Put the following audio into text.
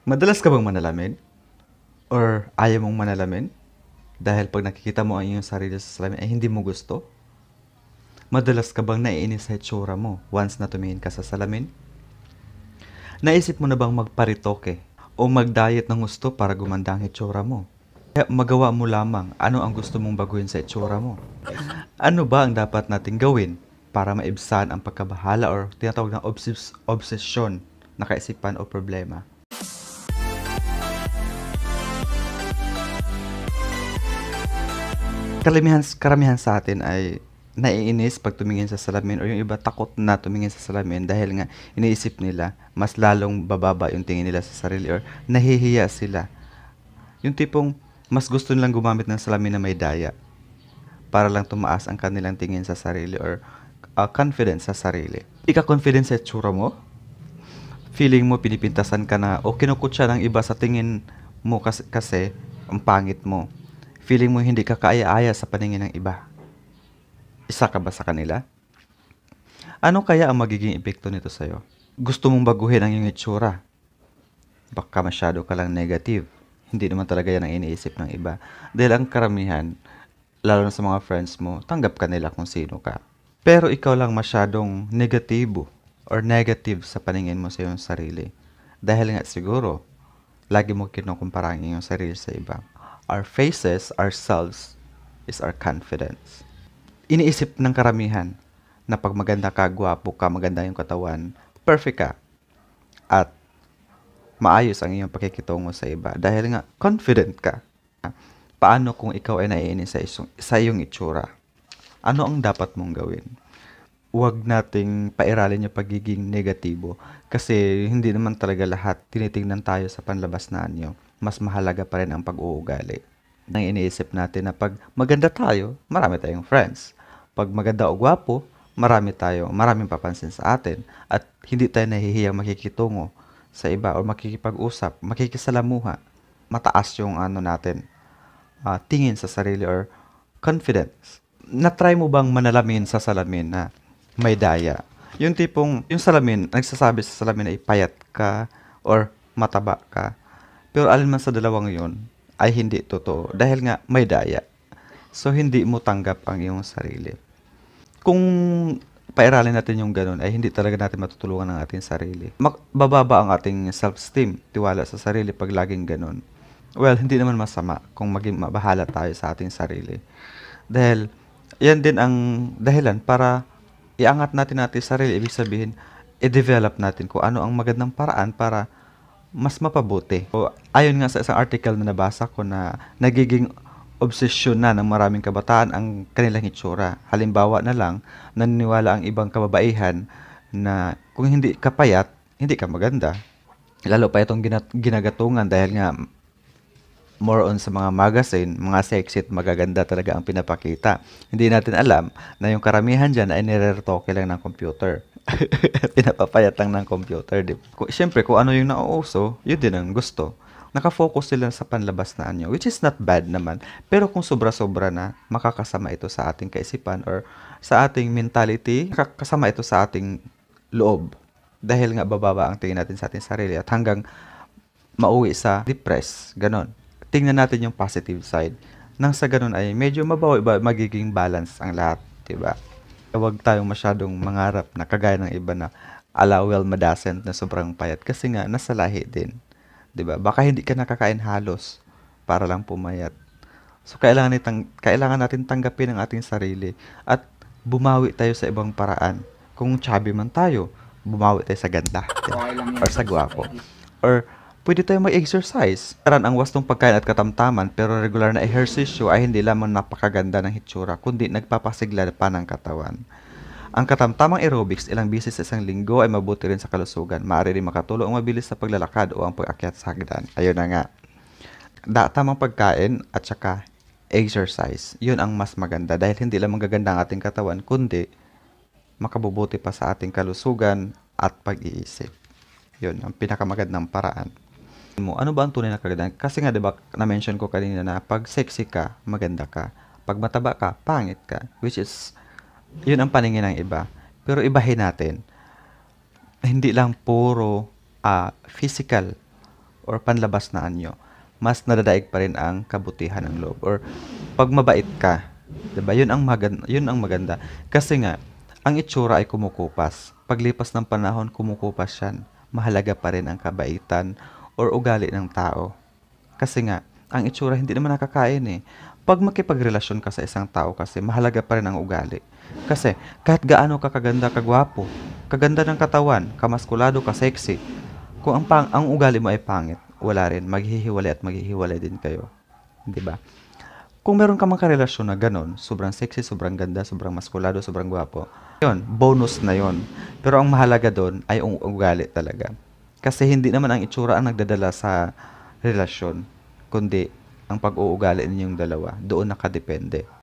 Madalas ka bang manalamin? Or ayaw mong manalamin? Dahil pag nakikita mo ang iyong sarili sa salamin ay hindi mo gusto? Madalas ka bang naiinis sa itsura mo once na tumingin ka sa salamin? Naisip mo na bang magparitoke o mag-diet ng gusto para gumanda ang itsura mo? Kaya magawa mo lamang ano ang gusto mong baguhin sa itsura mo. Ano ba ang dapat nating gawin para maibsan ang pagkabahala or tinatawag na obsesyon na kaisipan o problema? Karamihan sa atin ay naiinis pag tumingin sa salamin o yung iba takot na tumingin sa salamin dahil nga iniisip nila mas lalong bababa yung tingin nila sa sarili or nahihiya sila. Yung tipong mas gusto nilang gumamit ng salamin na may daya para lang tumaas ang kanilang tingin sa sarili or confidence sa sarili. Ika-confidence sa itsura mo? Feeling mo pinipintasan ka na o kinukutsa ng iba sa tingin mo kasi ang pangit mo. Feeling mo hindi ka kaaya-aya sa paningin ng iba. Isa ka ba sa kanila? Ano kaya ang magiging epekto nito sa'yo? Gusto mong baguhin ang iyong itsura? Baka masyado ka lang negative. Hindi naman talaga yan ang iniisip ng iba. Dahil ang karamihan, lalo na sa mga friends mo, tanggap ka nila kung sino ka. Pero ikaw lang masyadong negatibo or negative sa paningin mo sa iyong sarili. Dahil nga siguro, lagi mo kinukumpara ang iyong sarili sa iba. Our faces, ourselves, is our confidence. Iniisip ng karamihan na pag maganda ka, gwapo ka, maganda yung katawan, perfect ka, at maayos ang iyong pakikitungo sa iba dahil nga confident ka. Paano kung ikaw ay naiinis sa iyong itsura? Ano ang dapat mong gawin? Huwag nating pairalin yung pagiging negatibo kasi hindi naman talaga lahat tinitingnan tayo sa panlabas na anyo. Mas mahalaga pa rin ang pag-uugali. Nang iniisip natin na pag maganda tayo, marami tayong friends. Pag maganda o gwapo, maraming papansin sa atin at hindi tayo nahihiyang makikitungo sa iba o makikipag-usap, makikisalamuha. Mataas yung tingin sa sarili or confidence. Na-try mo bang manalamin sa salamin na may daya? Yung tipong, yung salamin, nagsasabi sa salamin ay payat ka or mataba ka. Pero alinman sa dalawang yun ay hindi totoo dahil nga may daya. So, hindi mo tanggap ang iyong sarili. Kung pairalin natin yung ganun, ay hindi talaga natin matutulungan ang ating sarili. Bababa ang ating self-esteem, tiwala sa sarili pag laging ganun. Well, hindi naman masama kung maging mabahala tayo sa ating sarili. Dahil, yan din ang dahilan para iangat natin sarili. Ibig sabihin, i-develop natin kung ano ang magandang paraan para mas mapabuti. So, ayon nga sa isang article na nabasa ko na nagiging obsesyon na ng maraming kabataan ang kanilang itsura. Halimbawa na lang, naniniwala ang ibang kababaihan na kung hindi ka payat, hindi ka maganda. Lalo pa itong ginagatungan dahil nga more on sa mga magazine, mga sexy at magaganda talaga ang pinapakita. Hindi natin alam na yung karamihan dyan ay nire-retoke lang ng computer. Pinapapayat lang ng computer. Siyempre, kung ano yung nauuso, yun din ang gusto. Nakafocus sila sa panlabas na anyo, which is not bad naman. Pero kung sobra-sobra na, makakasama ito sa ating kaisipan or sa ating mentality, makakasama ito sa ating loob. Dahil nga bababa ang tingin natin sa ating sarili at hanggang mauwi sa depress, ganon. Tingnan natin yung positive side. Nang sa ganon ay medyo magiging balance ang lahat, diba? Huwag tayong masyadong mangarap na kagaya ng iba na alawel madasent na sobrang payat kasi nga nasa lahi din. 'Di ba? Baka hindi ka nakakain halos para lang pumayat. So kailangan natin tanggapin ang ating sarili at bumawi tayo sa ibang paraan. Kung chubby man tayo, bumawi tayo sa ganda, diba? Or sa gwapo. Or pwede tayong mag-exercise. Ang wastong pagkain at katamtaman pero regular na ehersisyo ay hindi lamang napakaganda ng hitsura kundi nagpapasigla pa ng katawan. Ang katamtamang aerobics ilang bisis sa isang linggo ay mabuti rin sa kalusugan. Maaari rin makatulong ang mabilis sa paglalakad o ang pag-akyat sa hagdan. Ayun na nga. Tamang pagkain at saka exercise. Yun ang mas maganda dahil hindi lamang gaganda ang ating katawan kundi makabubuti pa sa ating kalusugan at pag-iisip. Yun ang pinakamagandang paraan. Ano ba ang tunay na kagandahan? Kasi nga 'di ba na-mention ko kanina na pag sexy ka, maganda ka. Pag mataba ka, pangit ka. Which is, yun ang paningin ng iba. Pero ibahin natin, hindi lang puro physical or panlabas na anyo, mas nadadaig pa rin ang kabutihan ng loob. Or pag mabait ka, 'di ba? Yun ang maganda. Kasi nga ang itsura ay kumukupas. Paglipas ng panahon, kumukupas 'yan. Mahalaga pa rin ang kabaitan or ugali ng tao. Kasi nga, ang itsura hindi naman nakakain eh. Pag makipagrelasyon ka sa isang tao kasi, mahalaga pa rin ang ugali. Kasi, kahit gaano ka kaganda, kagwapo, kaganda ng katawan, kamaskulado, ka-sexy, kung ang ugali mo ay pangit, wala rin, maghihiwalay at maghihiwalay din kayo. 'Di ba? Kung meron ka mang karelasyon na ganon, sobrang sexy, sobrang ganda, sobrang maskulado, sobrang gwapo, yun, bonus na yon. Pero ang mahalaga doon ay ang ugali talaga. Kasi hindi naman ang itsura ang nagdadala sa relasyon, kundi ang pag-uugali ninyong dalawa, doon nakadepende.